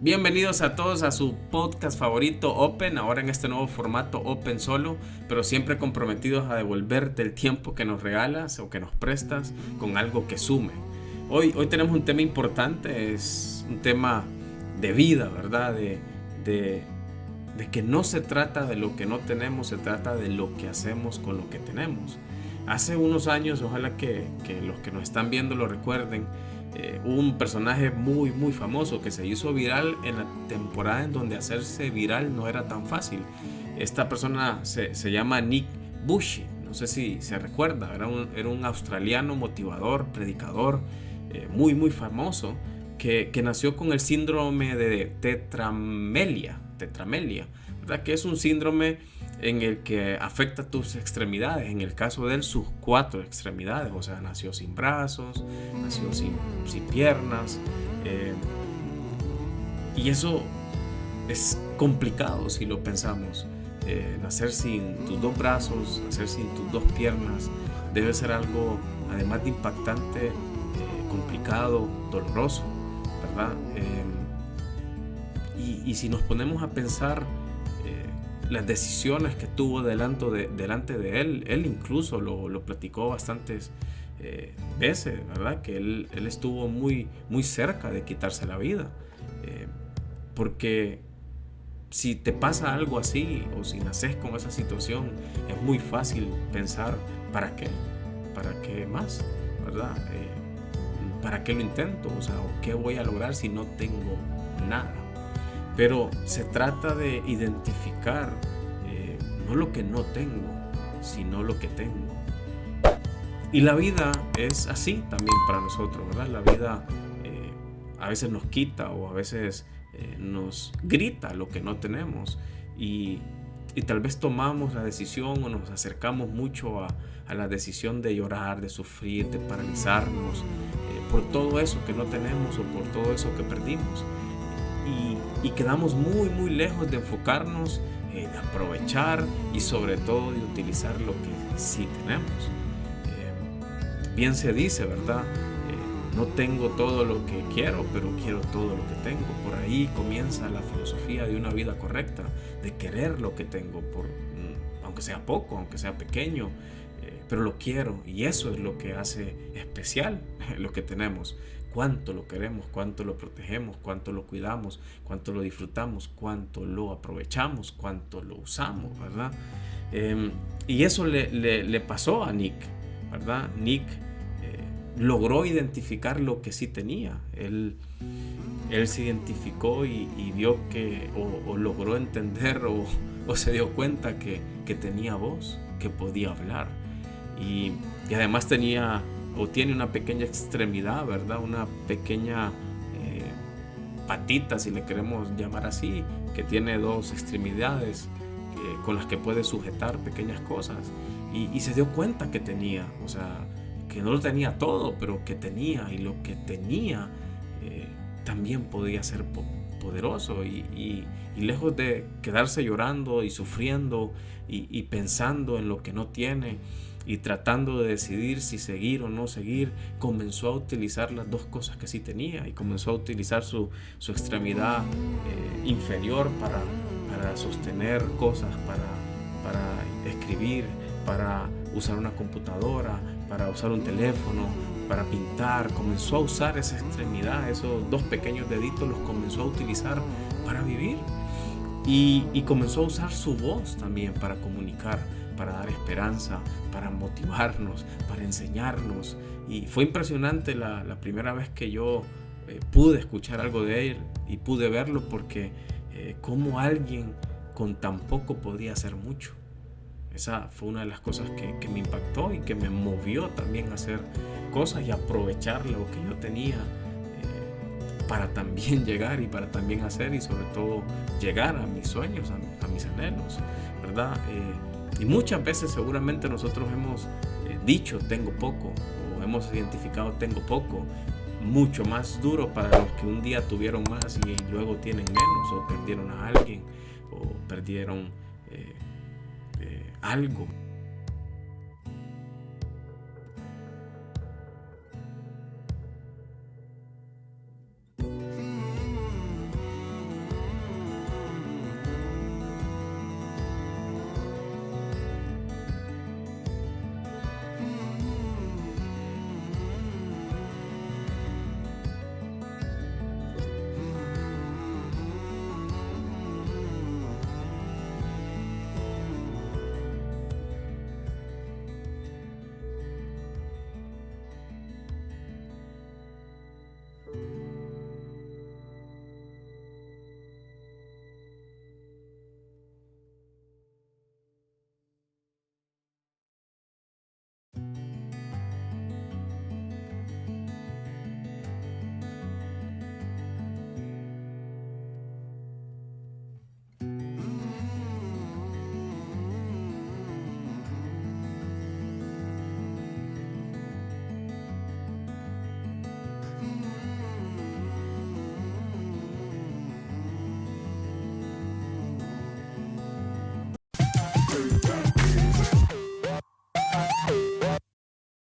Bienvenidos a todos a su podcast favorito Open, ahora en este nuevo formato Open Solo, pero siempre comprometidos a devolverte el tiempo que nos regalas o que nos prestas con algo que sume. Hoy tenemos un tema importante, es un tema de vida, ¿verdad? De que no se trata de lo que no tenemos, se trata de lo que hacemos con lo que tenemos. Hace unos años, ojalá que los que nos están viendo lo recuerden, hubo un personaje muy famoso que se hizo viral en la temporada en donde hacerse viral no era tan fácil. Esta persona se llama Nick Bushy, no sé si se recuerda, era un australiano motivador, predicador, muy famoso, que nació con el síndrome de tetramelia, ¿verdad? Que es un síndrome en el que afecta tus extremidades, en el caso de él sus 4 extremidades, o sea, nació sin brazos, nació sin piernas, y eso es complicado si lo pensamos. Nacer sin tus 2 brazos, nacer sin tus 2 piernas, debe ser algo, además de impactante, complicado, doloroso, ¿verdad? Y si nos ponemos a pensar las decisiones que tuvo delante de él incluso lo platicó bastantes veces, ¿verdad? Que él estuvo muy cerca de quitarse la vida, porque si te pasa algo así o si naces con esa situación, es muy fácil pensar ¿para qué más? ¿Verdad? ¿Para qué lo intento? O sea, ¿qué voy a lograr si no tengo nada? Pero se trata de identificar no lo que no tengo, sino lo que tengo. Y la vida es así también para nosotros, ¿verdad? La vida a veces nos quita o a veces nos grita lo que no tenemos. Y tal vez tomamos la decisión o nos acercamos mucho a la decisión de llorar, de sufrir, de paralizarnos por todo eso que no tenemos o por todo eso que perdimos. Y quedamos muy lejos de enfocarnos, de aprovechar y sobre todo de utilizar lo que sí tenemos. Bien se dice, ¿verdad? No tengo todo lo que quiero, pero quiero todo lo que tengo. Por ahí comienza la filosofía de una vida correcta, de querer lo que tengo, aunque sea poco, aunque sea pequeño, pero lo quiero, y eso es lo que hace especial lo que tenemos. Cuánto lo queremos, cuánto lo protegemos, cuánto lo cuidamos, cuánto lo disfrutamos, cuánto lo aprovechamos, cuánto lo usamos, ¿verdad? Y eso le pasó a Nick, ¿verdad? Nick logró identificar lo que sí tenía. Él se identificó y vio que, o logró entender o se dio cuenta que tenía voz, que podía hablar. Y además tenía o tiene una pequeña extremidad, ¿verdad? Una pequeña patita, si le queremos llamar así, que tiene 2 extremidades con las que puede sujetar pequeñas cosas. Y se dio cuenta que tenía, o sea, que no lo tenía todo, pero que tenía, y lo que tenía también podía ser poderoso. Y lejos de quedarse llorando y sufriendo y pensando en lo que no tiene, y tratando de decidir si seguir o no seguir, comenzó a utilizar las 2 cosas que sí tenía, y comenzó a utilizar su extremidad inferior para sostener cosas, para escribir, para usar una computadora, para usar un teléfono, para pintar. Comenzó a usar esa extremidad, esos 2 pequeños deditos los comenzó a utilizar para vivir, y comenzó a usar su voz también para comunicar, para dar esperanza, para motivarnos, para enseñarnos. Y fue impresionante la primera vez que yo pude escuchar algo de él y pude verlo, porque cómo alguien con tan poco podía hacer mucho. Esa fue una de las cosas que me impactó y que me movió también a hacer cosas y aprovechar lo que yo tenía para también llegar y para también hacer, y sobre todo llegar a mis sueños, a mis anhelos, ¿verdad? Y muchas veces seguramente nosotros hemos dicho tengo poco, o hemos identificado tengo poco. Mucho más duro para los que un día tuvieron más y luego tienen menos, o perdieron a alguien, o perdieron algo.